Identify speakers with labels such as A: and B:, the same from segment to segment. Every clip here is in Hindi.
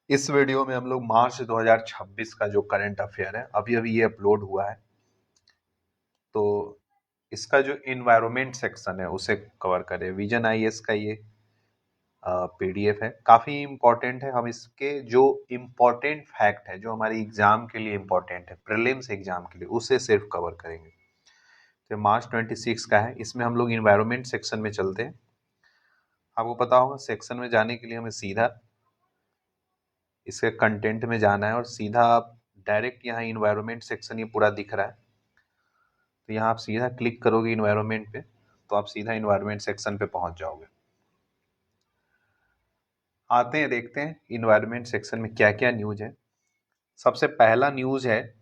A: इस वीडियो में हम लोग मार्च 2026 का जो करंट अफेयर है अभी अभी ये अपलोड हुआ है, तो इसका जो इन्वायरमेंट सेक्शन है उसे कवर करें। विजन आईएएस का ये पीडीएफ है, काफ़ी इम्पोर्टेंट है। हम इसके जो इम्पोर्टेंट फैक्ट है जो हमारी एग्जाम के लिए इम्पोर्टेंट है, प्रीलिम्स एग्जाम के लिए, उसे सिर्फ कवर करेंगे। तो मार्च 26 का है, इसमें हम लोग इन्वायरमेंट सेक्शन में चलते हैं। आपको पता होगा सेक्शन में जाने के लिए हमें सीधा इसके कंटेंट में जाना है और सीधा आप डायरेक्ट यहाँ इन्वायरमेंट सेक्शन ये पूरा दिख रहा है, तो यहाँ आप सीधा क्लिक करोगे इन्वायरमेंट पे तो आप सीधा इन्वायरमेंट सेक्शन पे पहुंच जाओगे। आते हैं, देखते हैं इन्वायरमेंट सेक्शन में क्या क्या न्यूज है। सबसे पहला न्यूज है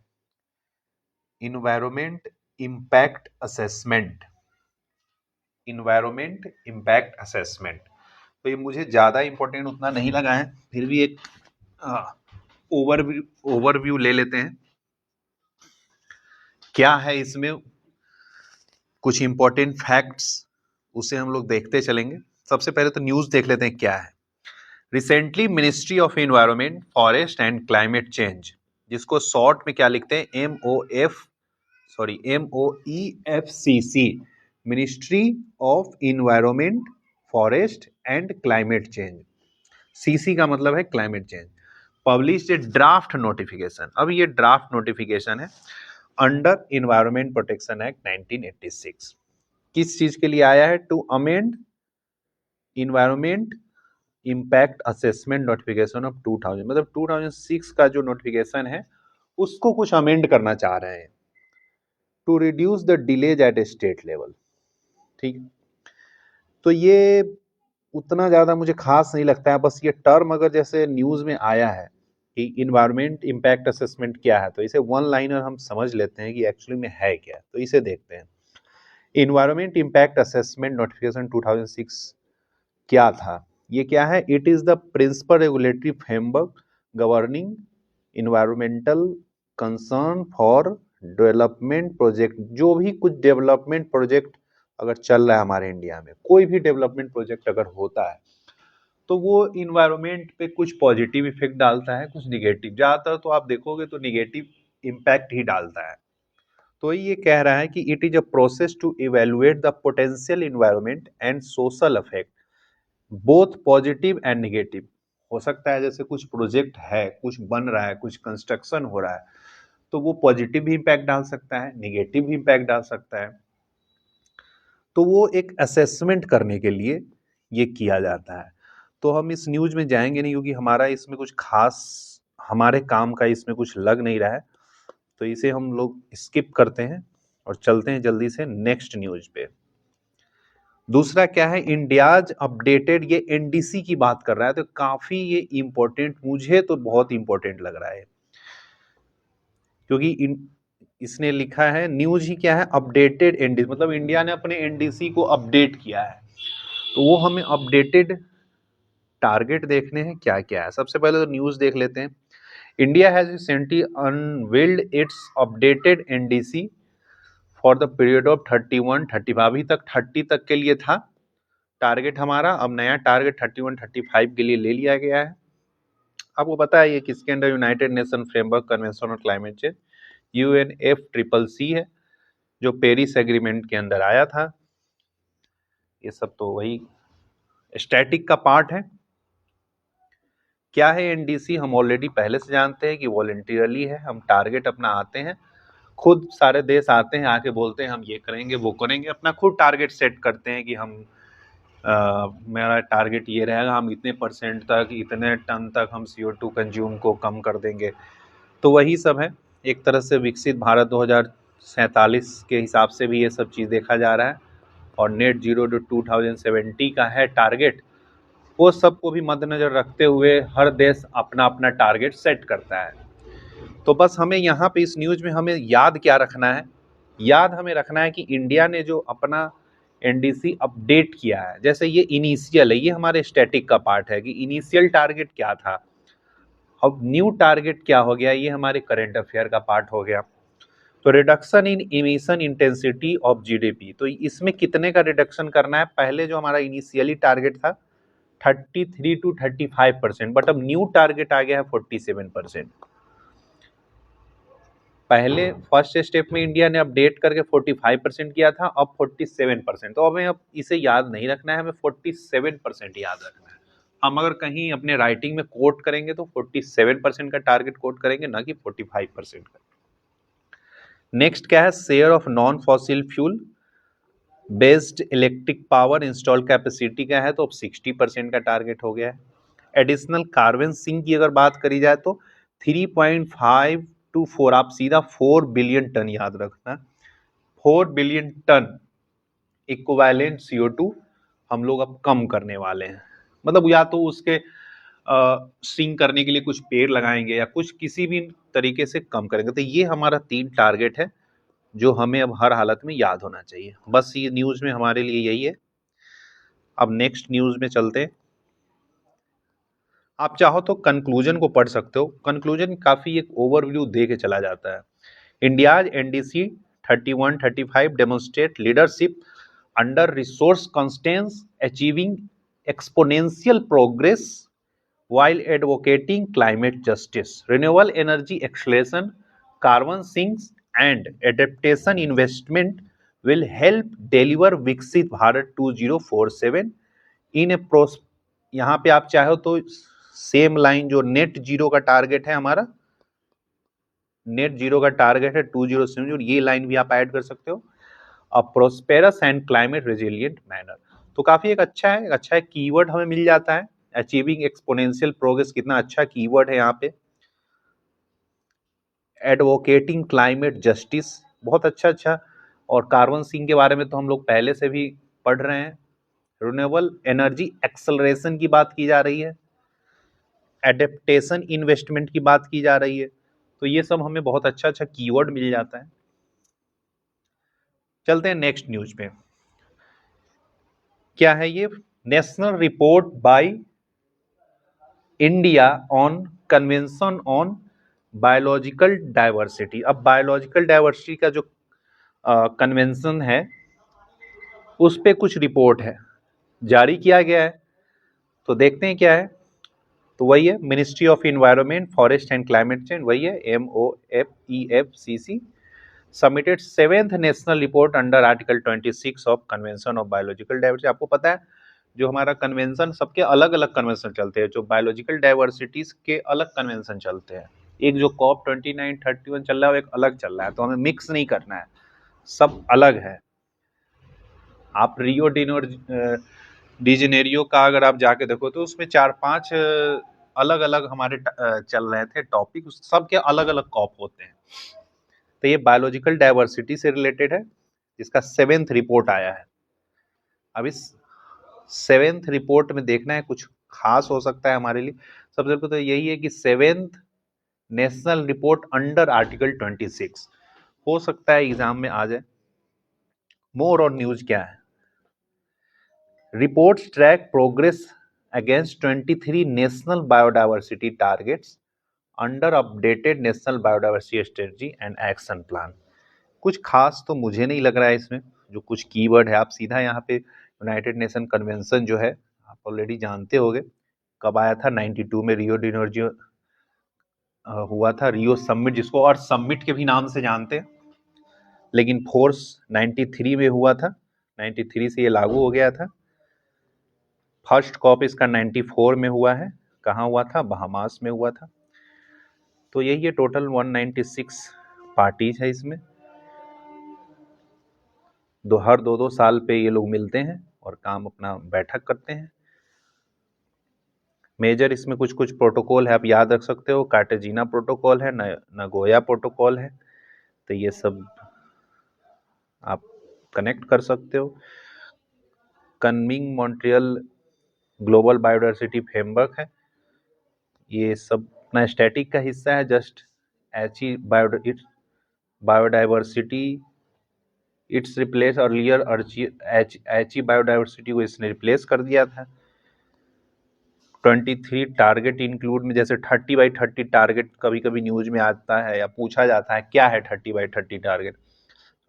A: environment impact assessment. Environment impact assessment, तो ये मुझे ज़्यादा इंपॉर्टेंट उतना नहीं लगा है, फिर भी एक ओवरव्यू ले लेते हैं क्या है इसमें। कुछ इंपॉर्टेंट फैक्ट्स उसे हम लोग देखते चलेंगे। सबसे पहले तो न्यूज़ देख लेते हैं क्या है। Recently ministry of environment, forest and climate change, जिसको शॉर्ट में क्या लिखते हैं, MOEFCC, ministry of environment, forest and climate change. CC का मतलब है climate change. Publish a draft notification, अब ये ड्राफ्ट नोटिफिकेशन है अंडर एनवायरनमेंट प्रोटेक्शन एक्ट 1986। किस चीज के लिए आया है, to amend environment impact assessment notification of 2000, मतलब 2006 का जो नोटिफिकेशन है उसको कुछ अमेंड करना चाह रहे हैं, to reduce the delays at a state level. ठीक, तो ये उतना ज़्यादा मुझे खास नहीं लगता है, बस ये टर्म अगर जैसे न्यूज़ में आया है कि इन्वायरमेंट इम्पैक्ट असेसमेंट क्या है, तो इसे वन लाइनर हम समझ लेते हैं कि एक्चुअली में है क्या। तो इसे देखते हैं। इन्वायरमेंट इम्पैक्ट असेसमेंट नोटिफिकेशन 2006 क्या था, ये क्या है, it is the principal regulatory framework governing environmental concern for development project. जो भी कुछ डेवलपमेंट प्रोजेक्ट अगर चल रहा है हमारे इंडिया में, कोई भी डेवलपमेंट प्रोजेक्ट अगर होता है तो वो इन्वायरमेंट पे कुछ पॉजिटिव इफेक्ट डालता है, कुछ निगेटिव। ज़्यादातर तो आप देखोगे तो निगेटिव इम्पैक्ट ही डालता है। तो ये कह रहा है कि it is a process to evaluate the potential environment and social effect both positive and negative. हो सकता है जैसे कुछ प्रोजेक्ट है, कुछ बन रहा है, कुछ कंस्ट्रक्शन हो रहा है, तो वो पॉजिटिव भी इम्पैक्ट डाल सकता है, निगेटिव भी इम्पैक्ट डाल सकता है। तो वो एक असेसमेंट करने के लिए ये किया जाता है। तो हम इस न्यूज में जाएंगे नहीं क्योंकि हमारा इसमें कुछ खास, हमारे काम का इसमें कुछ लग नहीं रहा है, तो इसे हम लोग स्किप करते हैं और चलते हैं जल्दी से नेक्स्ट न्यूज पे। दूसरा क्या है, इंडियाज अपडेटेड, ये एनडीसी की बात कर रहा है, तो काफी ये इंपॉर्टेंट, मुझे तो बहुत इंपॉर्टेंट लग रहा है क्योंकि इसने लिखा है न्यूज ही क्या है, अपडेटेड एनडीसी, मतलब इंडिया ने अपने एनडीसी को अपडेट किया है। तो वो हमें अपडेटेड टारगेट देखने हैं क्या क्या है। सबसे पहले तो न्यूज देख लेते हैं। India has recently unveiled it's updated NDC for the period of 31-35, अभी तक 30 तक के लिए था टारगेट हमारा, अब नया टारगेट 31-35 के लिए ले लिया गया है। आपको पता है ये किसके under, United nation framework convention on climate change, UNFCCC है, जो पेरिस एग्रीमेंट के अंदर आया था। ये सब तो वही स्टैटिक का पार्ट है। क्या है एनडीसी, हम ऑलरेडी पहले से जानते हैं कि वॉलंटियरली है। हम टारगेट अपना आते हैं, खुद सारे देश आते हैं, आके बोलते हैं हम ये करेंगे वो करेंगे, अपना खुद टारगेट सेट करते हैं कि हम मेरा टारगेट ये रहेगा, हम इतने परसेंट तक, इतने टन तक हम CO2 कंज्यूम को कम कर देंगे। तो वही सब है, एक तरह से विकसित भारत 2047 के हिसाब से भी ये सब चीज़ देखा जा रहा है, और नेट जीरो जो 2070 का है टारगेट, वो सबको भी मद्देनजर रखते हुए हर देश अपना अपना टारगेट सेट करता है। तो बस हमें यहाँ पे इस न्यूज में हमें याद क्या रखना है, याद हमें रखना है कि इंडिया ने जो अपना एनडीसी अपडेट किया है, जैसे ये इनिशियल है, ये हमारे स्टैटिक का पार्ट है कि इनिशियल टारगेट क्या था, अब न्यू टारगेट क्या हो गया, ये हमारे करंट अफेयर का पार्ट हो गया। तो reduction in emission intensity of GDP, तो इसमें कितने का रिडक्शन करना है, पहले जो हमारा इनिशियली टारगेट था 33 to 35%, बट अब न्यू टारगेट आ गया है 47%। पहले फर्स्ट स्टेप में इंडिया ने अपडेट करके 45% किया था, अब 47%। तो हमें अब इसे याद नहीं रखना है, हमें 47% याद रखना है। हम अगर कहीं अपने राइटिंग में कोट करेंगे तो 47% का टारगेट कोट करेंगे, ना कि 45% का। नेक्स्ट क्या है, share of non fossil fuel based electric power install capacity क्या है, तो अब 60% का टारगेट हो गया है। एडिशनल कार्बन सिंक की अगर बात करी जाए तो 3.5 to 4, आप सीधा 4 बिलियन टन याद रखना, 4 बिलियन टन इक्विवेलेंट CO2 हम लोग अब कम करने वाले हैं। मतलब या तो उसके सिंक करने के लिए कुछ पेड़ लगाएंगे या कुछ किसी भी तरीके से कम करेंगे। तो ये हमारा 3 टारगेट है जो हमें अब हर हालत में याद होना चाहिए। बस ये न्यूज में हमारे लिए यही है। अब नेक्स्ट न्यूज में चलते हैं। आप चाहो तो कंक्लूजन को पढ़ सकते हो। कंक्लूजन काफी एक ओवरव्यू दे के चला जाता है। India's NDC 31-35 demonstrate leadership under resource constraints, achieving exponential progress while advocating climate justice, renewable energy acceleration, carbon sinks and adaptation investment will help deliver विकसित भारत 2047 इन ए प्रोस। यहाँ पे आप चाहो तो सेम लाइन जो नेट जीरो का टारगेट है, हमारा नेट जीरो का टारगेट है 2070, ये लाइन भी आप ऐड कर सकते हो, a prosperous and climate resilient manner. तो काफी एक अच्छा है कीवर्ड हमें मिल जाता है। अचीविंग एक्सपोनेंशियल प्रोग्रेस कितना अच्छा कीवर्ड है यहाँ पे। एडवोकेटिंग क्लाइमेट जस्टिस बहुत अच्छा। और कार्बन सिंक के बारे में तो हम लोग पहले से भी पढ़ रहे हैं। रिन्यूएबल एनर्जी एक्सेलरेशन की बात की जा रही है, एडेप्टेशन इन्वेस्टमेंट की बात की जा रही है। तो ये सब हमें बहुत अच्छा कीवर्ड मिल जाता है। चलते हैं नेक्स्ट न्यूज पे। क्या है ये, national report by India on convention on biological diversity. अब बायोलॉजिकल डाइवर्सिटी का जो कन्वेंशन है उस पे कुछ रिपोर्ट है, जारी किया गया है। तो देखते हैं क्या है। तो वही है, ministry of environment forest and climate change, वही है MOFEFCC submitted 7th national report under article 26 of convention of biological diversity. आपको पता है जो हमारा कन्वेंशन, सबके अलग अलग कन्वेंशन चलते हैं, जो बायोलॉजिकल डाइवर्सिटीज के अलग कन्वेंशन चलते हैं। एक जो COP 29-31 चल रहा है वो एक अलग चल रहा है, तो हमें मिक्स नहीं करना है, सब अलग है। आप रियो डिजेनेरियो का अगर आप जाके देखो तो उसमें 4-5 अलग अलग हमारे चल रहे थे टॉपिक, सबके अलग अलग कॉप होते हैं। तो ये बायोलॉजिकल डाइवर्सिटी से रिलेटेड है, जिसका 7th रिपोर्ट आया है। अब इस 7th रिपोर्ट में देखना है कुछ खास हो सकता है हमारे लिए। सबसे पहले तो यही है कि 7th national report under article 26 हो सकता है एग्जाम में आ जाए। मोर और न्यूज क्या है, reports track progress against 23 national biodiversity targets under updated national biodiversity strategy and action plan. कुछ खास तो मुझे नहीं लग रहा है इसमें, जो कुछ कीवर्ड है आप सीधा यहाँ पे यूनाइटेड नेशन कन्वेंशन जो है आप ऑलरेडी जानते होंगे कब आया था, 92 में रियो डिनर्जियो हुआ था, रियो समिट जिसको और समिट के भी नाम से जानते हैं, लेकिन फोर्स 93 में हुआ था, 93 से ये लागू हो गया था। फर्स्ट कॉप इसका 94 में हुआ है, कहाँ हुआ था, बहामास में हुआ था। तो यही है, टोटल 196 पार्टीज है इसमें, हर 2-2 साल पे ये लोग मिलते हैं और काम अपना बैठक करते हैं। मेजर इसमें कुछ कुछ प्रोटोकॉल है, आप याद रख सकते हो, कार्टेजिना प्रोटोकॉल है, नगोया प्रोटोकॉल है, तो ये सब आप कनेक्ट कर सकते हो। कन्मिंग मॉन्ट्रियल ग्लोबल बायोडाइवर्सिटी फ्रेमवर्क है, ये सब अपना स्टैटिक का हिस्सा है। Just Aichi biodiversity it's replace earlier Aichi biodiversity को इसने रिप्लेस कर दिया था। 23 टारगेट इंक्लूड में, जैसे 30/30 टारगेट कभी कभी न्यूज में आता है या पूछा जाता है क्या है 30/30 टारगेट।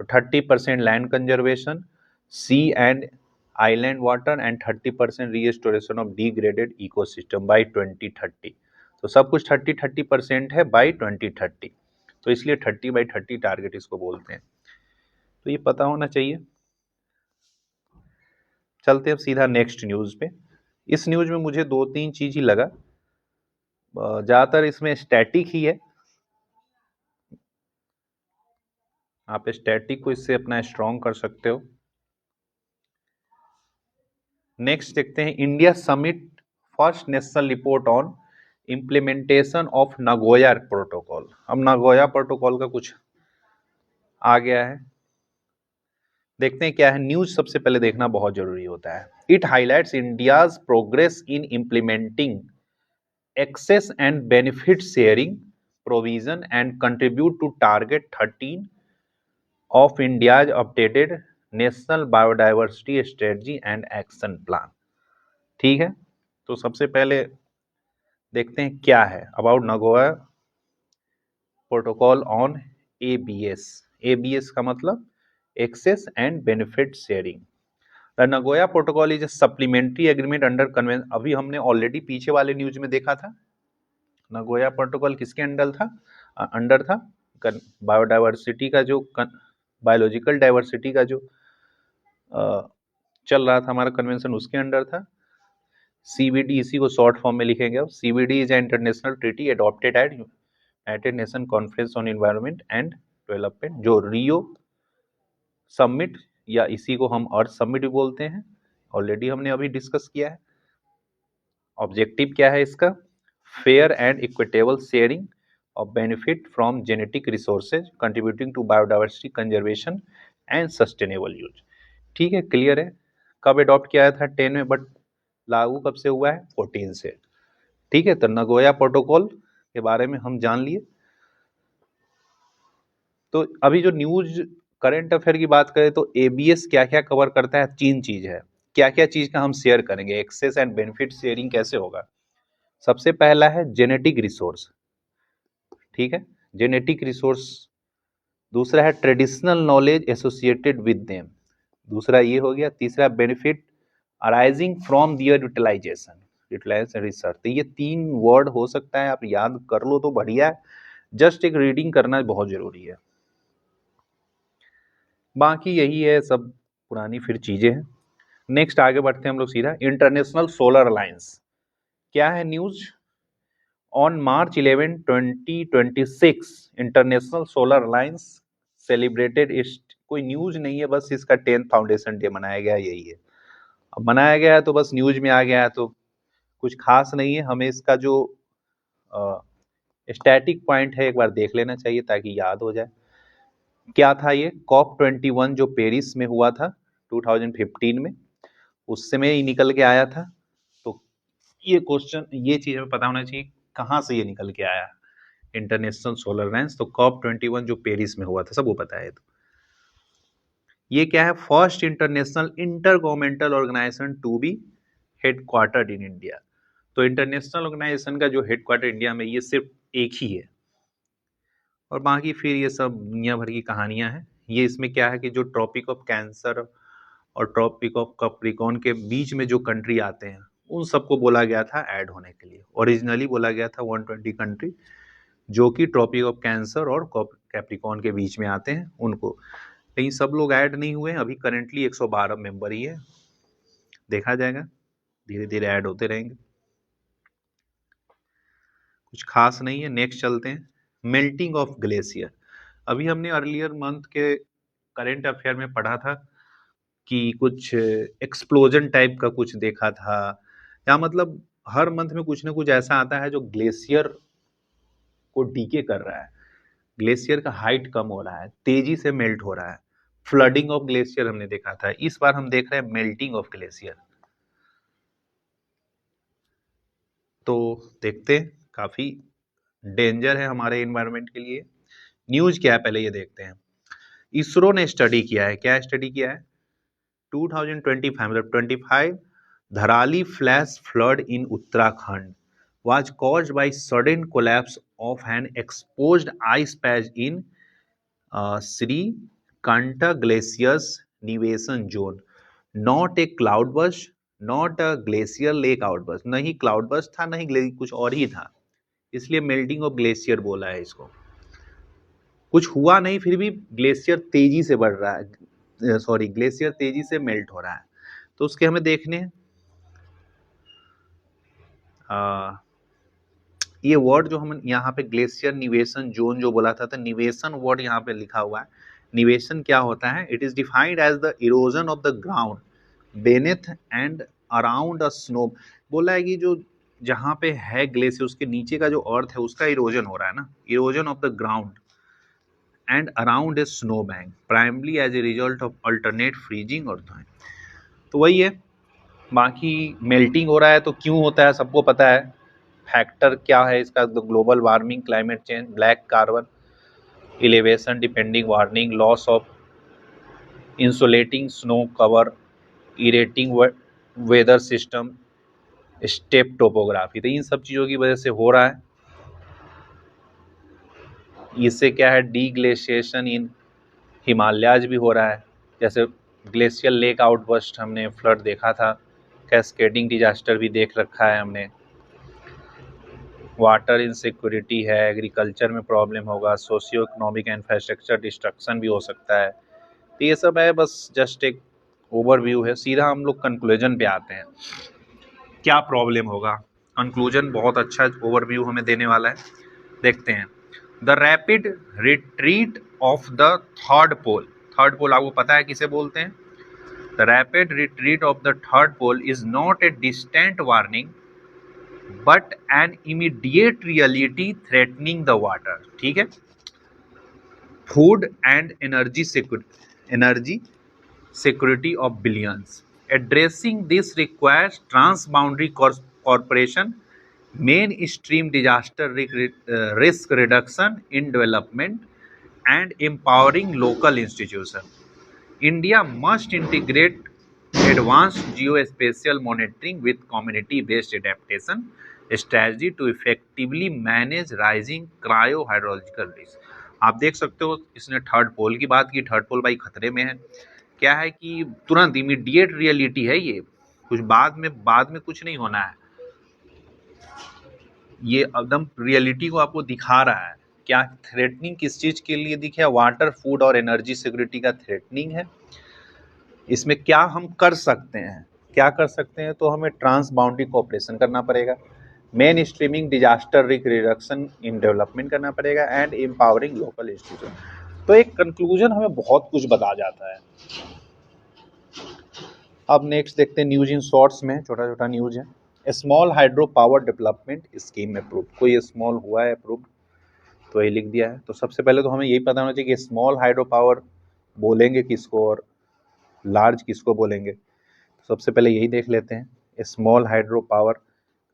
A: तो 30% land conservation, sea and island water and 30% restoration of degraded ecosystem by 2030। तो सब कुछ 30% है by 2030, तो इसलिए 30/30 टारगेट इसको बोलते हैं। तो ये पता होना चाहिए। चलते हैं अब सीधा नेक्स्ट न्यूज पे। इस न्यूज में मुझे 2-3 चीज ही लगा, ज्यादातर इसमें स्टैटिक ही है। आप स्टैटिक को इससे अपना स्ट्रॉन्ग कर सकते हो। नेक्स्ट देखते हैं, India summit first national report on implementation of Nagoya protocol. अब नगोया प्रोटोकॉल का कुछ आ गया है, देखते हैं क्या है। न्यूज सबसे पहले देखना बहुत जरूरी होता है। It highlights India's progress in implementing access and benefit sharing provision and contribute to target 13 of India's updated national biodiversity strategy and action plan. ठीक है, तो सबसे पहले देखते हैं क्या है about Nagoya protocol on ABS. ABS का मतलब access and benefit sharing. The Nagoya protocol is a supplementary agreement under convention. अभी हमने ऑलरेडी पीछे वाले न्यूज में देखा था, नगोया प्रोटोकॉल किसके अंडर था? अंडर था बायोडाइवर्सिटी का, जो बायोलॉजिकल डाइवर्सिटी का जो चल रहा था हमारा कन्वेंशन, उसके अंडर था। सीबीडी इसी को शॉर्ट फॉर्म में लिखेंगे। अब CBD is a international treaty adopted at United Nation conference on environment and development, जो रियो समिट या इसी को हम अर्थ समिट भी बोलते हैं, ऑलरेडी हमने अभी डिस्कस किया है। ऑब्जेक्टिव क्या है इसका? Fair and equitable sharing of benefit from genetic resources contributing to biodiversity conservation and sustainable use. ठीक है, क्लियर है। कब अडॉप्ट किया था? 10 में, बट लागू कब से हुआ है? 14 से। ठीक है, तो नगोया प्रोटोकॉल के बारे में हम जान लिए। तो अभी जो न्यूज करंट अफेयर की बात करें तो एबीएस क्या क्या कवर करता है? 3 चीज है। क्या क्या चीज का हम शेयर करेंगे? एक्सेस एंड बेनिफिट शेयरिंग कैसे होगा? सबसे पहला है जेनेटिक रिसोर्स। ठीक है, जेनेटिक रिसोर्स। दूसरा है traditional knowledge associated with them. दूसरा ये हो गया। तीसरा benefit arising from their utilisation research. तो ये 3 वर्ड हो सकता है, आप याद कर लो तो बढ़िया है, जस्ट एक रीडिंग करना बहुत जरूरी है। बाकी यही है, सब पुरानी फिर चीजें हैं। नेक्स्ट आगे बढ़ते हैं हम लोग सीधा। इंटरनेशनल सोलर अलायंस क्या है news? On March 11, 2026 international solar alliance celebrated it's. कोई न्यूज नहीं है, बस इसका 10th फाउंडेशन डे मनाया गया, यही है। अब मनाया गया है तो बस न्यूज में आ गया है, तो कुछ खास नहीं है। हमें इसका जो स्टैटिक पॉइंट है एक बार देख लेना चाहिए ताकि याद हो जाए। क्या था ये? COP21 जो पेरिस में हुआ था 2015 में, उस समय ही निकल के आया था। तो ये क्वेश्चन, ये चीज हमें पता होना चाहिए कहाँ से ये निकल के आया इंटरनेशनल सोलर अलायंस। तो COP21 जो पेरिस में हुआ था, सबको पता है। तो ये क्या है? First international intergovernmental organisation to be headquartered in India. तो इंटरनेशनल ऑर्गेनाइजेशन का जो हेडक्वार्टर इंडिया में, ये सिर्फ एक ही है। और बाकी फिर ये सब दुनिया भर की कहानियां हैं। ये इसमें क्या है कि जो ट्रॉपिक ऑफ कैंसर और ट्रॉपिक ऑफ कैप्रिकॉर्न के बीच में जो कंट्री आते हैं, उन सबको बोला गया था ऐड होने के लिए। ओरिजिनली बोला गया था 120 कंट्री जो कि ट्रॉपिक ऑफ कैंसर और कैप्रिकॉर्न के बीच में आते हैं, उनको। लेकिन सब लोग ऐड नहीं हुए। अभी करेंटली 112 मेंबर ही है, देखा जाएगा, धीरे धीरे ऐड होते रहेंगे। कुछ खास नहीं है। नेक्स्ट चलते हैं, मेल्टिंग ऑफ ग्लेशियर। अभी हमने अर्लियर मंथ के करंट अफेयर में पढ़ा था कि कुछ एक्सप्लोजन टाइप का कुछ देखा था, या मतलब हर मंथ में कुछ ना कुछ ऐसा आता है जो ग्लेशियर को डीके कर रहा है। ग्लेशियर का हाइट कम हो रहा है, तेजी से मेल्ट हो रहा है। फ्लडिंग ऑफ ग्लेशियर हमने देखा था, इस बार हम देख रहे हैं मेल्टिंग ऑफ ग्लेशियर। तो देखते हैं, काफी डेंजर है हमारे एनवायरनमेंट के लिए। न्यूज क्या है पहले ये देखते हैं। इसरो ने स्टडी किया है। क्या स्टडी किया है? 2025 Dharali flash flood in Uttarakhand was caused by sudden collapse of an exposed ice patch in Sri Kanta Glacier's Nivation Zone not a cloud burst, not a glacier lake outburst, नहीं क्लाउड बर्स्ट था नहीं कुछ और ही था, इसलिए मेल्टिंग ऑफ ग्लेशियर बोला है इसको। कुछ हुआ नहीं फिर भी ग्लेशियर तेजी से बढ़ रहा है, सॉरी ग्लेशियर तेजी से मेल्ट हो रहा है, तो उसके हमें देखने हैं। ये वर्ड जो हम यहाँ पे ग्लेशियर निवेशन जोन जो बोला था, तो निवेशन वर्ड यहाँ पे लिखा हुआ है। निवेशन क्या होता है? It is defined as the erosion of the ground beneath and around a snow. बोला है कि जो जहाँ पे है ग्लेशियर उसके नीचे का जो अर्थ है उसका इरोजन हो रहा है ना, erosion of the ground and around a snow bank primarily as a result of alternate freezing और थॉइंग। तो वही है, बाकी मेल्टिंग हो रहा है तो क्यों होता है सबको पता है। फैक्टर क्या है इसका? Global warming, climate change, black carbon, elevation depending warming, loss of insulating snow cover, erratic weather system, steep topography. तो इन सब चीज़ों की वजह से हो रहा है। इससे क्या है, डी ग्लेशिएशन इन हिमालयाज भी हो रहा है, जैसे ग्लेशियल लेक आउटबर्स्ट हमने फ्लड देखा था, कैस्केडिंग डिजास्टर भी देख रखा है हमने, वाटर इनसिक्योरिटी है, एग्रीकल्चर में प्रॉब्लम होगा, सोशियो इकोनॉमिक इंफ्रास्ट्रक्चर डिस्ट्रक्शन भी हो सकता है। तो ये सब है, बस जस्ट एक ओवरव्यू है। सीधा हम लोग कंक्लूजन पे आते हैं, क्या प्रॉब्लम होगा। कंक्लूजन बहुत अच्छा ओवरव्यू हमें देने वाला है, देखते हैं। The rapid retreat of the third pole. Third pole आपको पता है किसे बोलते हैं? The rapid retreat of the third pole is not a distant warning but an immediate reality threatening the water. ठीक है, food and energy security of billions. Addressing this requires transboundary cooperation, mainstream disaster risk reduction in development, and empowering local institutions. India must integrate advanced geospatial monitoring with community-based adaptation strategy to effectively manage rising cryohydrological risk. आप देख सकते हो इसने थर्ड पोल की बात की, थर्ड पोल भाई खतरे में है। क्या है कि तुरंत इमीडिएट रियलिटी है ये, कुछ बाद में कुछ नहीं होना है, ये एकदम रियलिटी को आपको दिखा रहा है। क्या थ्रेटनिंग किस चीज़ के लिए दिखे? वाटर, फूड और एनर्जी सिक्योरिटी का थ्रेटनिंग है। इसमें क्या हम कर सकते हैं, क्या कर सकते हैं? तो हमें ट्रांस बाउंड्री कोऑपरेशन करना पड़ेगा, main streaming disaster risk reduction in development करना पड़ेगा, एंड एम्पावरिंग लोकल इंस्टीट्यूशन। तो एक कंक्लूजन हमें बहुत कुछ बता जाता है। अब नेक्स्ट देखते हैं न्यूज इन शॉर्ट्स में, छोटा छोटा न्यूज है। Small hydro power development scheme approve. कोई स्मॉल हुआ है अप्रूव, तो ये लिख दिया है। तो सबसे पहले तो हमें यही पता होना चाहिए कि स्मॉल हाइड्रो पावर बोलेंगे किसको और लार्ज किसको बोलेंगे। तो सबसे पहले यही देख लेते हैं, स्मॉल हाइड्रो पावर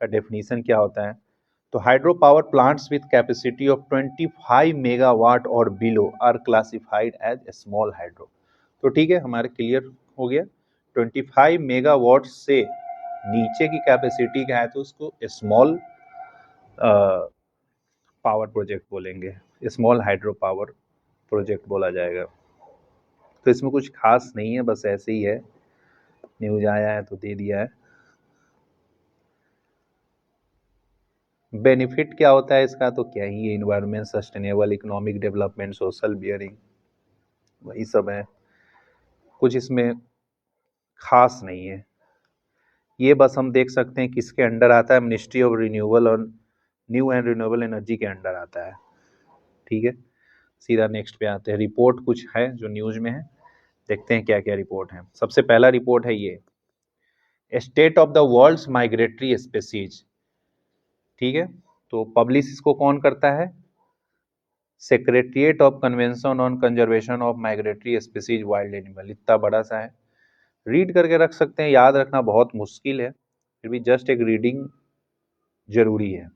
A: का डेफिनेशन क्या होता है। तो hydro power plants with capacity of 25 megawatt और below are classified as small hydro. तो ठीक है, हमारे क्लियर हो गया, 25 मेगावाट से नीचे की कैपेसिटी का है तो उसको स्मॉल पावर प्रोजेक्ट बोलेंगे, स्मॉल हाइड्रो पावर प्रोजेक्ट बोला जाएगा। तो इसमें कुछ खास नहीं है, बस ऐसे ही है, न्यूज आया है तो दे दिया है। बेनिफिट क्या होता है इसका? तो क्या ही है, environment, sustainable, economic development, social bearing, वही सब है, कुछ इसमें खास नहीं है। ये बस हम देख सकते हैं किसके अंडर आता है, मिनिस्ट्री ऑफ रिन्यूएबल और न्यू एंड रिन्यूएबल एनर्जी के अंडर आता है। ठीक है, सीधा नेक्स्ट पे आते हैं। रिपोर्ट कुछ है जो न्यूज में है, देखते हैं क्या क्या रिपोर्ट है। सबसे पहला रिपोर्ट है ये, state of the world's migratory species. ठीक है, तो पब्लिश इसको कौन करता है? Secretariat of convention on conservation of migratory species wild animal. इतना बड़ा सा है, रीड करके रख सकते हैं, याद रखना बहुत मुश्किल है, फिर भी जस्ट एक रीडिंग जरूरी है।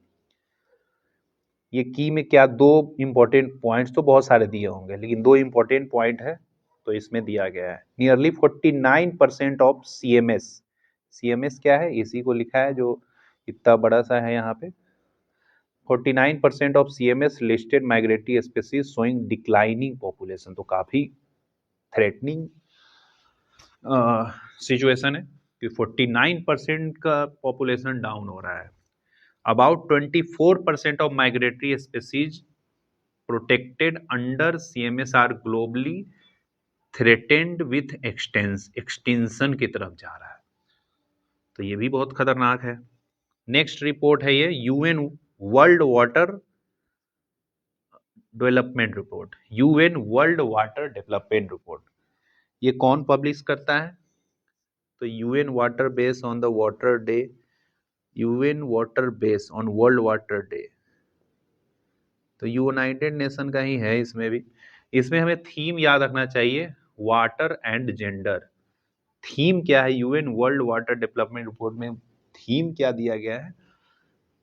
A: ये की में क्या, दो इंपॉर्टेंट पॉइंट्स तो बहुत सारे दिए होंगे लेकिन दो इंपॉर्टेंट पॉइंट है तो इसमें दिया गया है। नियरली 49% ऑफ सीएमएस क्या है, इसी को लिखा है जो इतना बड़ा सा है यहाँ पे। 49% of CMS listed migratory species showing declining population. तो काफी थ्रेटनिंग सिचुएशन है कि 49% का पॉपुलेशन डाउन हो रहा है। About 24% of migratory species protected under CMS are globally threatened with extension की तरफ जा रहा है, तो ये भी बहुत खतरनाक है। नेक्स्ट रिपोर्ट है ये UN world water development report, UN world water development report. ये कौन पब्लिश करता है? तो UN water base on the water day, UN water base on world water day, तो यूनाइटेड नेशन का ही है इसमें भी। इसमें हमें थीम याद रखना चाहिए, वाटर एंड जेंडर। थीम क्या है UN world water development report में? थीम क्या दिया गया है?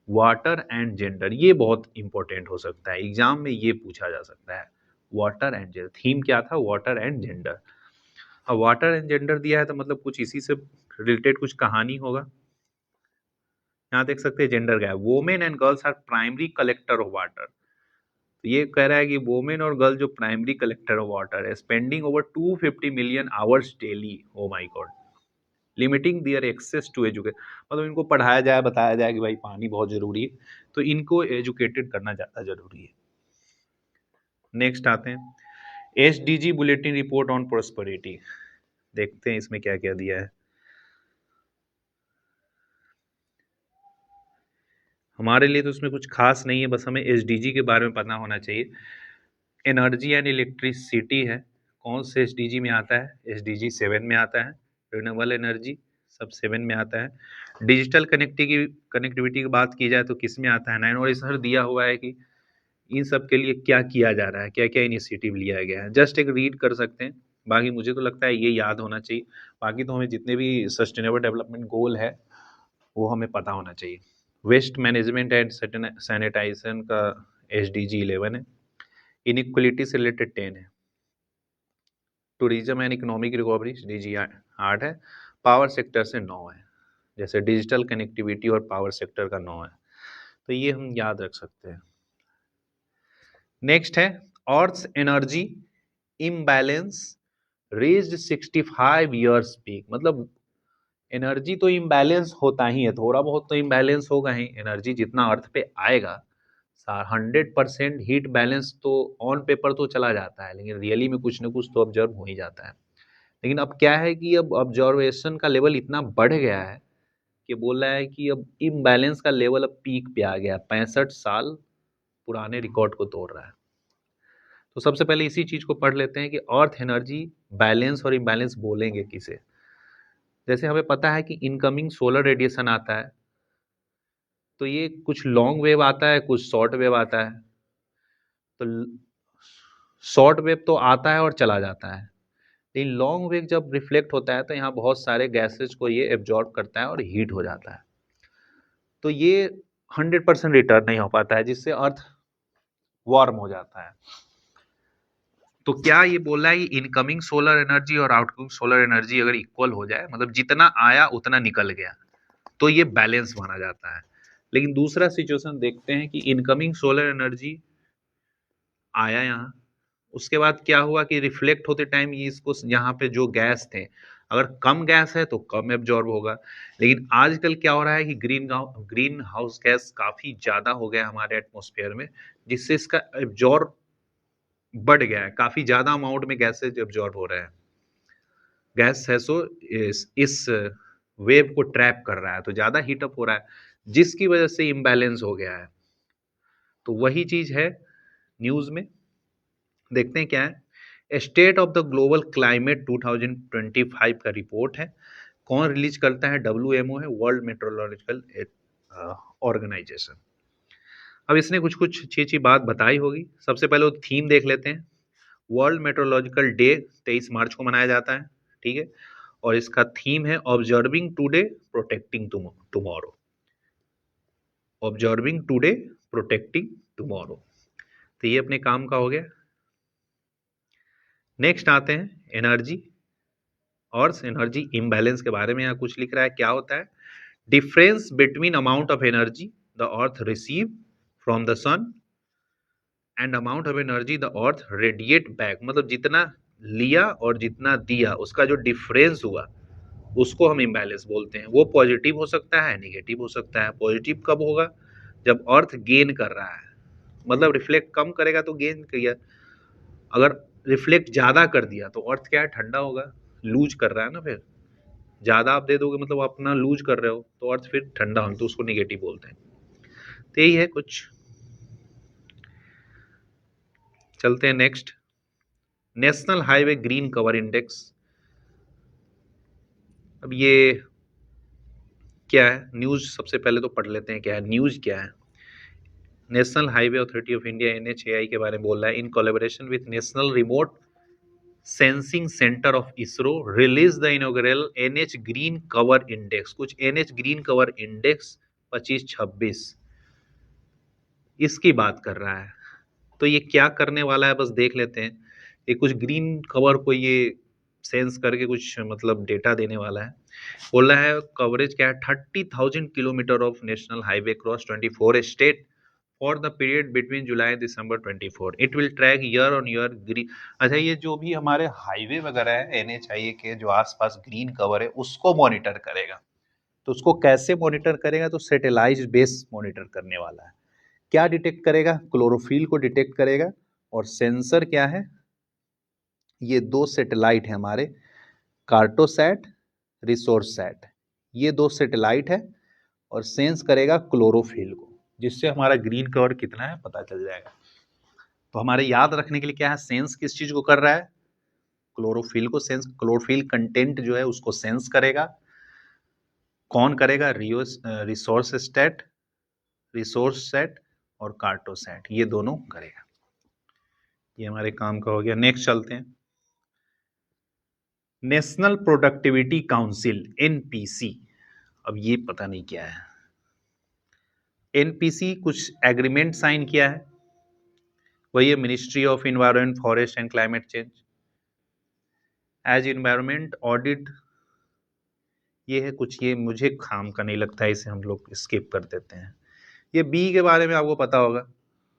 A: Water and gender. ये बहुत इंपॉर्टेंट हो सकता है, एग्जाम में ये पूछा जा सकता है। वाटर एंड जेंडर, थीम क्या था? Water and gender. अब वाटर एंड जेंडर दिया है तो मतलब कुछ इसी से रिलेटेड कुछ कहानी होगा। यहाँ देख सकते हैं जेंडर क्या है, women and girls are primary collector of water. तो ये कह रहा है कि वोमेन और गर्ल जो प्राइमरी कलेक्टर ऑफ वाटर है, spending over 250 million hours daily, oh my god, limiting their access to education. मतलब इनको पढ़ाया जाए, बताया जाए कि भाई पानी बहुत जरूरी है, तो इनको एजुकेटेड करना ज़्यादा जरूरी है। नेक्स्ट आते हैं SDG bulletin report on prosperity. देखते हैं इसमें क्या क्या दिया है। हमारे लिए तो उसमें कुछ खास नहीं है, बस हमें SDG के बारे में पता होना चाहिए। एनर्जी एंड इलेक्ट्रिसिटी है, कौन से SDG में आता है? SDG 7 में आता है। रिन्यूएबल एनर्जी सब 7 में आता है। डिजिटल कनेक्टिविटी की बात की जाए तो किस में आता है? 9। और इस दिया हुआ है कि इन सब के लिए क्या किया जा रहा है, क्या क्या इनिशिएटिव लिया गया है। जस्ट एक रीड कर सकते हैं, बाकी मुझे तो लगता है ये याद होना चाहिए। बाकी तो हमें जितने भी सस्टेनेबल डेवलपमेंट गोल है वो हमें पता होना चाहिए। वेस्ट मैनेजमेंट एंड सैनिटाइजेशन का SDG 11 है। इनइक्वलिटी से रिलेटेड 10 है। Tourism and economic recovery SDG 8 है। पावर सेक्टर से 9 है, जैसे डिजिटल कनेक्टिविटी और पावर सेक्टर का 9 है, तो ये हम याद रख सकते हैं। नेक्स्ट है earth energy imbalance raised 65 years peak. मतलब एनर्जी तो इम्बैलेंस होता ही है, थोड़ा बहुत तो इम्बैलेंस होगा ही। एनर्जी जितना अर्थ पे आएगा 100% हीट बैलेंस तो ऑन पेपर तो चला जाता है, लेकिन रियली में कुछ ना कुछ तो ऑब्जर्व हो ही जाता है। लेकिन अब क्या है कि अब ऑब्जर्वेशन का लेवल इतना बढ़ गया है कि बोल रहा है कि अब इम्बैलेंस का लेवल अब पीक पे आ गया, 65 साल पुराने रिकॉर्ड को तोड़ रहा है। तो सबसे पहले इसी चीज को पढ़ लेते हैं कि अर्थ एनर्जी बैलेंस और इम्बैलेंस बोलेंगे किसे। जैसे हमें पता है कि इनकमिंग सोलर रेडिएशन आता है, तो ये कुछ लॉन्ग वेव आता है, कुछ शॉर्ट वेव आता है। तो शॉर्ट वेव तो आता है और चला जाता है, लेकिन लॉन्ग वेव जब रिफ्लेक्ट होता है तो यहाँ बहुत सारे गैसेज को ये एब्जॉर्ब करता है और हीट हो जाता है। तो ये 100% रिटर्न नहीं हो पाता है, जिससे अर्थ वार्म हो जाता है। तो क्या ये बोला है कि इनकमिंग सोलर एनर्जी और आउटगोइंग सोलर एनर्जी अगर इक्वल हो जाए, मतलब जितना आया उतना निकल गया, तो ये बैलेंस माना जाता है। लेकिन दूसरा सिचुएशन देखते हैं कि इनकमिंग सोलर एनर्जी आया यहाँ, उसके बाद क्या हुआ कि रिफ्लेक्ट होते टाइम ये इसको यहाँ पे जो गैस थे, अगर कम गैस है तो कम एब्जॉर्ब होगा। लेकिन आजकल क्या हो रहा है कि ग्रीन हाउस गैस काफी ज्यादा हो गया हमारे एटमॉस्फेयर में, जिससे इसका एब्जॉर्ब बढ़ गया है, काफी ज्यादा अमाउंट में गैसेज एब्जॉर्ब हो रहे हैं। गैस है सो इस वेव को ट्रैप कर रहा है, तो ज्यादा हीटअप हो रहा है, जिसकी वजह से इम्बैलेंस हो गया है। तो वही चीज है न्यूज में। देखते हैं क्या है। State of the global climate 2025 का रिपोर्ट है। कौन रिलीज करता है? WMO है, वर्ल्ड मेट्रोलॉजिकल ऑर्गेनाइजेशन। अब इसने कुछ कुछ अच्छी अच्छी बात बताई होगी। सबसे पहले वो थीम देख लेते हैं। वर्ल्ड मेट्रोलॉजिकल डे 23 मार्च को मनाया जाता है, ठीक है। और इसका थीम है observing today protecting tomorrow. Observing today protecting tomorrow, तो ये अपने काम का हो गया। नेक्स्ट आते हैं एनर्जी और एनर्जी इम्बैलेंस के बारे में। यहाँ कुछ लिख रहा है, क्या होता है? Difference between amount of energy the earth receive from the sun and amount of energy the earth radiate back. मतलब जितना लिया और जितना दिया उसका जो डिफरेंस हुआ उसको हम इम्बैलेंस बोलते हैं। वो पॉजिटिव हो सकता है, नेगेटिव हो सकता है। पॉजिटिव कब होगा? जब अर्थ गेन कर रहा है, मतलब रिफ्लेक्ट कम करेगा तो गेन किया। अगर रिफ्लेक्ट ज्यादा कर दिया तो अर्थ क्या है? ठंडा होगा, लूज कर रहा है ना। फिर ज्यादा आप दे दोगे मतलब अपना लूज कर रहे हो तो अर्थ फिर ठंडा होगा, तो उसको नेगेटिव बोलते हैं। तो यही है कुछ। चलते हैं next. National highway green cover index. अब ये क्या है? न्यूज सबसे पहले तो पढ़ लेते हैं क्या है न्यूज क्या है। National Highway Authority of India NHAI के बारे में बोल रहा है। In collaboration with National Remote Sensing Centre of ISRO release the inaugural NH green cover index. कुछ NH ग्रीन कवर इंडेक्स 25-26 इसकी बात कर रहा है। तो ये क्या करने वाला है बस देख लेते हैं। ये कुछ ग्रीन कवर को ये सेंस करके कुछ मतलब डेटा देने वाला है। बोल रहा है कवरेज क्या है? 30,000 kilometre of national highway cross 24 state for the period between July December 24। It will track year on year green. अच्छा, ये जो भी हमारे हाईवे वगैरह है NHAI के जो आसपास ग्रीन कवर है उसको मॉनिटर करेगा। तो उसको कैसे मॉनिटर करेगा? तो सैटेलाइट बेस मॉनिटर करने वाला है। क्या डिटेक्ट करेगा? क्लोरोफिल को डिटेक्ट करेगा। और सेंसर क्या है? ये दो सैटेलाइट है हमारे, कार्टोसैट, रिसोर्ससैट। ये दो सैटेलाइट है और सेंस करेगा क्लोरोफिल को, जिससे हमारा ग्रीन कवर कितना है पता चल जाएगा। तो हमारे याद रखने के लिए क्या है? सेंस किस चीज को कर रहा है? क्लोरोफिल को सेंस। क्लोरोफिल कंटेंट जो है उसको सेंस करेगा। कौन करेगा? रिसोर्स स्टेट, रिसोर्स सेट और कार्टोसैट, ये दोनों करेगा। ये हमारे काम का हो गया। नेक्स्ट चलते हैं। National productivity council NPC। अब ये पता नहीं क्या है। NPC कुछ एग्रीमेंट साइन किया है, वही है ministry of environment forest and climate change as environment audit. ये है कुछ, ये मुझे काम का नहीं लगता है, इसे हम लोग स्किप कर देते हैं। ये बी के बारे में आपको पता होगा,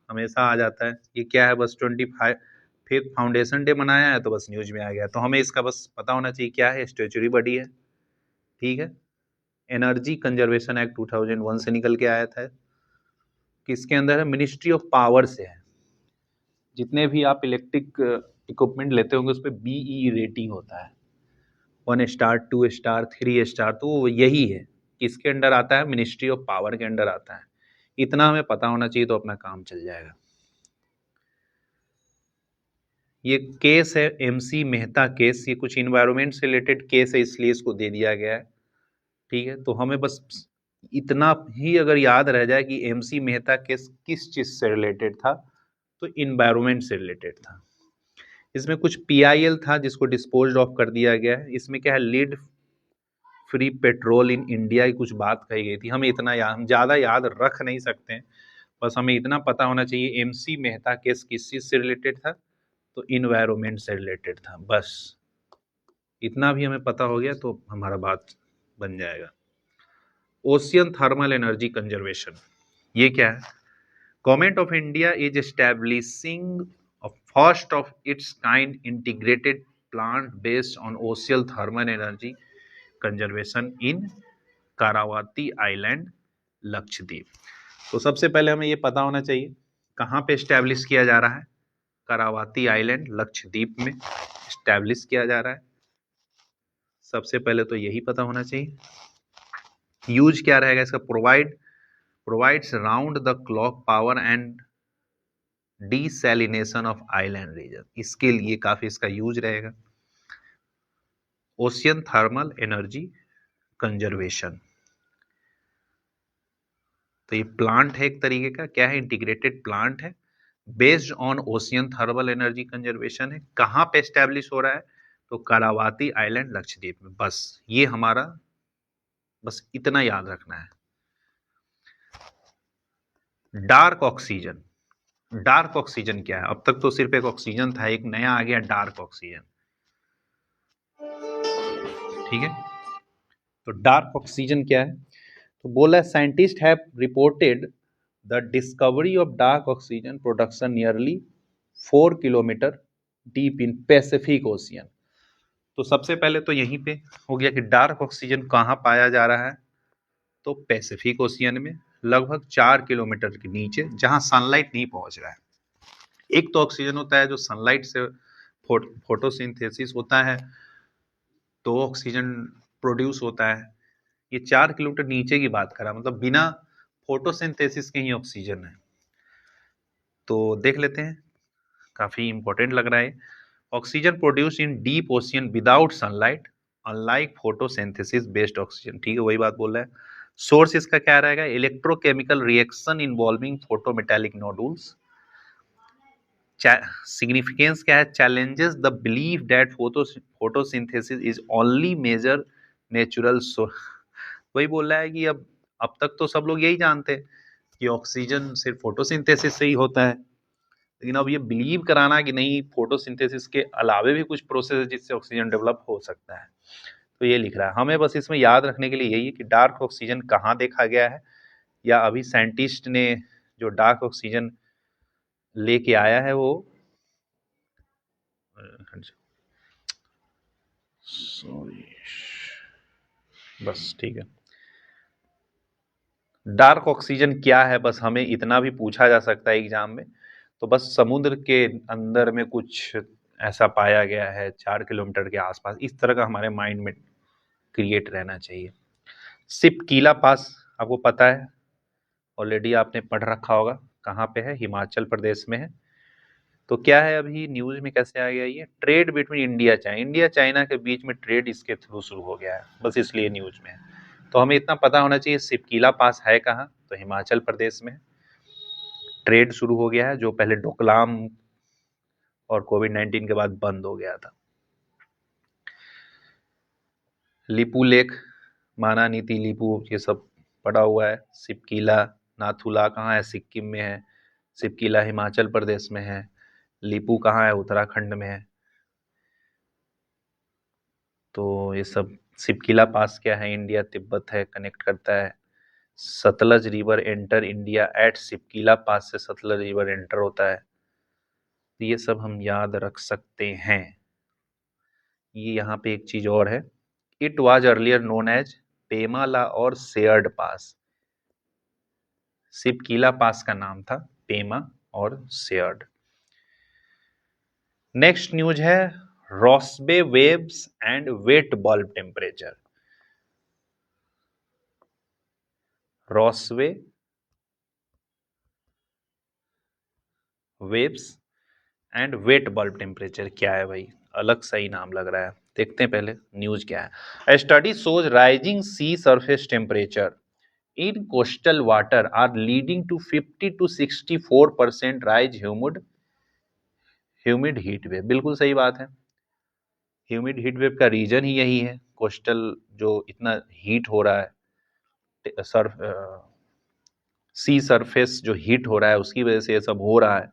A: हमेशा आ जाता है। ये क्या है? बस 25 फाउंडेशन डे मनाया है तो बस न्यूज में आ गया, तो हमें इसका बस पता होना चाहिए क्या है। स्टैच्यूटरी बॉडी है, ठीक है। एनर्जी कंजर्वेशन एक्ट 2001 से निकल के आया था। किसके अंदर है? मिनिस्ट्री ऑफ पावर से है। जितने भी आप इलेक्ट्रिक इक्विपमेंट लेते होंगे उस पर BEE रेटिंग होता है, 1 स्टार, 2 स्टार, 3 स्टार। तो यही है, किसके अंडर आता है? मिनिस्ट्री ऑफ पावर के अंडर आता है। इतना हमें पता होना चाहिए तो अपना काम चल जाएगा। ये केस है MC मेहता केस। ये कुछ इन्वायरमेंट से रिलेटेड केस है, इसलिए इसको दे दिया गया है, ठीक है। तो हमें बस इतना ही अगर याद रह जाए कि MC मेहता केस किस चीज से रिलेटेड था, तो इन्वायरमेंट से रिलेटेड था। इसमें कुछ PIL था जिसको डिस्पोज ऑफ कर दिया गया है। इसमें क्या है? Lead free petrol in India की कुछ बात कही गई थी। हमें इतना हम ज़्यादा याद रख नहीं सकते हैं, बस हमें इतना पता होना चाहिए MC मेहता केस किस चीज़ से रिलेटेड था, तो इन्वायरमेंट से रिलेटेड था। बस इतना भी हमें पता हो गया तो हमारा बात बन जाएगा। ओशियन थर्मल एनर्जी कंजर्वेशन, ये क्या है? Government of India is establishing a first of its kind integrated plant based on ocean thermal energy conservation in Kavaratti island, Lakshadweep. तो सबसे पहले हमें ये पता होना चाहिए कहाँ पे स्टैब्लिश किया जा रहा है। कारावाती आइलैंड, लक्षद्वीप में स्टैब्लिश किया जा रहा है। सबसे पहले तो यही पता होना चाहिए। यूज क्या रहेगा इसका? Provides round the clock power and desalination of island region. इसके लिए काफी इसका यूज रहेगा। ओशियन थर्मल एनर्जी कंजर्वेशन, तो ये प्लांट है एक तरीके का, क्या है? इंटीग्रेटेड प्लांट है, based on ocean thermal energy conservation है। कहाँ पे एस्टेब्लिश हो रहा है? तो कारावाती आइलैंड, लक्षद्वीप में। बस ये हमारा, बस इतना याद रखना है। Dark oxygen. डार्क ऑक्सीजन क्या है? अब तक तो सिर्फ एक ऑक्सीजन था, एक नया आ गया डार्क ऑक्सीजन, ठीक है। तो डार्क ऑक्सीजन क्या है? तो बोला scientist have reported the discovery of dark oxygen production nearly 4 kilometre deep in Pacific ocean. तो सबसे पहले तो यहीं पे हो गया कि डार्क ऑक्सीजन कहाँ पाया जा रहा है, तो पैसिफिक ओशियन में लगभग 4 किलोमीटर के नीचे, जहां सनलाइट नहीं पहुंच रहा है। एक तो ऑक्सीजन होता है जो सनलाइट से फोटोसिंथेसिस होता है तो ऑक्सीजन प्रोड्यूस होता है। ये 4 किलोमीटर नीचे की बात करा, मतलब बिना फोटोसिंथेसिस के ही ऑक्सीजन है। तो देख लेते हैं, काफी इंपॉर्टेंट लग रहा है। Oxygen produce in deep ocean without sunlight unlike photosynthesis based oxygen, ठीक है वही बात बोल रहा है। सोर्स इसका क्या रहेगा, electrochemical reaction involving photometallic nodules. Significance क्या है, challenges the believe that photosynthesis is only major natural source. वही बोल रहा है कि अब तक तो सब लोग यही जानते हैं कि ऑक्सीजन सिर्फ फोटोसिंथेसिस से ही होता है, लेकिन अब ये बिलीव कराना कि नहीं फोटोसिंथेसिस के अलावे भी कुछ प्रोसेस है जिससे ऑक्सीजन डेवलप हो सकता है, तो ये लिख रहा है। हमें बस इसमें याद रखने के लिए यही है कि डार्क ऑक्सीजन कहाँ देखा गया है, या अभी साइंटिस्ट ने जो डार्क ऑक्सीजन लेके आया है वो सॉरी बस ठीक है। डार्क ऑक्सीजन क्या है, बस हमें इतना भी पूछा जा सकता है एग्जाम में, तो बस समुद्र के अंदर में कुछ ऐसा पाया गया है 4 किलोमीटर के आसपास, इस तरह का हमारे माइंड में क्रिएट रहना चाहिए। सिपकीला पास आपको पता है, ऑलरेडी आपने पढ़ रखा होगा, कहाँ पे है, हिमाचल प्रदेश में है। तो क्या है, अभी न्यूज में कैसे आ गया, ये ट्रेड बिटवीन इंडिया चाइना के बीच में ट्रेड इसके थ्रू शुरू हो गया है, बस इसलिए न्यूज में है। तो हमें इतना पता होना चाहिए सिपकीला पास है कहाँ, तो हिमाचल प्रदेश में। ट्रेड शुरू हो गया है जो पहले डोकलाम और कोविड-19 के बाद बंद हो गया था। लिपू लेक, माना नीति लिपू, ये सब पड़ा हुआ है। सिपकीला नाथुला कहाँ है, सिक्किम में है। सिपकीला हिमाचल प्रदेश में है। लिपू कहाँ है, उत्तराखंड में है। तो ये सब सिपकीला पास क्या है, इंडिया तिब्बत है, कनेक्ट करता है। Sutlej river enter India at Shipki La pass से सतलज रिवर एंटर होता है। तो ये सब हम याद रख सकते हैं। ये यहाँ पे एक चीज और है, it was earlier known as Pemala और शेयर्ड पास। सिपकीला पास का नाम था पेमा और शेयर्ड। नेक्स्ट न्यूज है Rossby waves and wet bulb temperature. Rossby waves and wet bulb temperature क्या है भाई, अलग सा ही नाम लग रहा है। देखते हैं पहले न्यूज क्या है। A study shows rising sea surface temperature in coastal water are leading to 50 to 64% rise humid heat wave. बिल्कुल सही बात है, ह्यूमिड हीट वेव का रीजन ही यही है, कोस्टल जो इतना हीट हो रहा है, सी सरफेस जो हीट हो रहा है उसकी वजह से ये सब हो रहा है।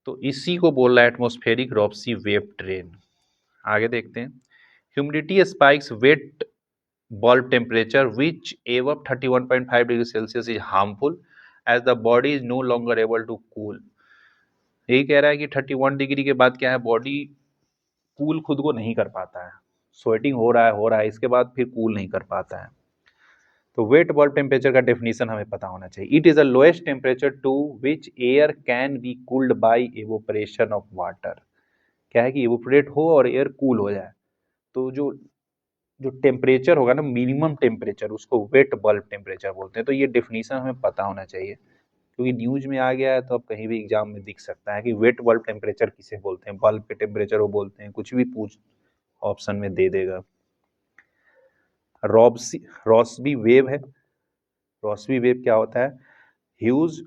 A: तो इसी को बोल रहा है एटमॉस्फेरिक रॉप्सी वेव ट्रेन। आगे देखते हैं। Humidity spikes wet bulb temperature which above 31.5 degree Celsius is harmful as the body is no longer able to cool। यही कह रहा है कि 31 डिग्री के बाद क्या है, बॉडी कूल खुद को नहीं कर पाता है, स्वेटिंग हो रहा है, इसके बाद फिर कूल नहीं कर पाता है। तो वेट बल्ब टेम्परेचर का डेफिनेशन हमें पता होना चाहिए। It is the lowest temperature to which air can be cooled by evaporation of water. क्या है कि इवोपरेट हो और एयर कूल हो जाए, तो जो जो टेम्परेचर होगा ना, मिनिमम टेम्परेचर, उसको वेट बल्ब टेम्परेचर बोलते हैं। तो ये डेफिनेशन हमें पता होना चाहिए, क्योंकि न्यूज में आ गया है तो अब कहीं भी एग्जाम में दिख सकता है कि वेट बल्ब टेम्परेचर किसे बोलते हैं, बल्ब के टेम्परेचर वो बोलते हैं, कुछ भी पूछ ऑप्शन में दे देगा। रॉसबी वेव है। रॉसबी वेव क्या होता है, huge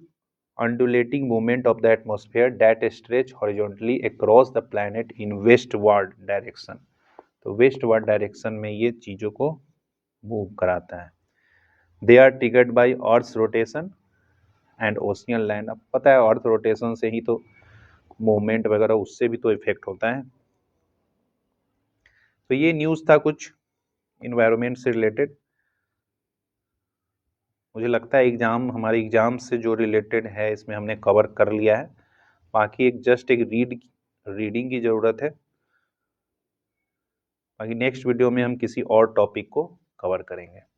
A: undulating movement of the atmosphere that stretch horizontally across the planet in westward direction। तो वेस्टवर्ड डायरेक्शन में ये चीजों को मूव कराता है। They are triggered by earth rotation and ocean land. अब पता है अर्थ रोटेशन से ही तो मूवमेंट वगैरह, उससे भी तो इफेक्ट होता है। तो ये न्यूज था कुछ इन्वायरमेंट से रिलेटेड। मुझे लगता है एग्जाम, हमारे एग्जाम से जो रिलेटेड है इसमें हमने कवर कर लिया है। बाकी एक जस्ट एक रीड रीडिंग की ज़रूरत है। बाकी नेक्स्ट वीडियो में हम किसी और टॉपिक को कवर करेंगे।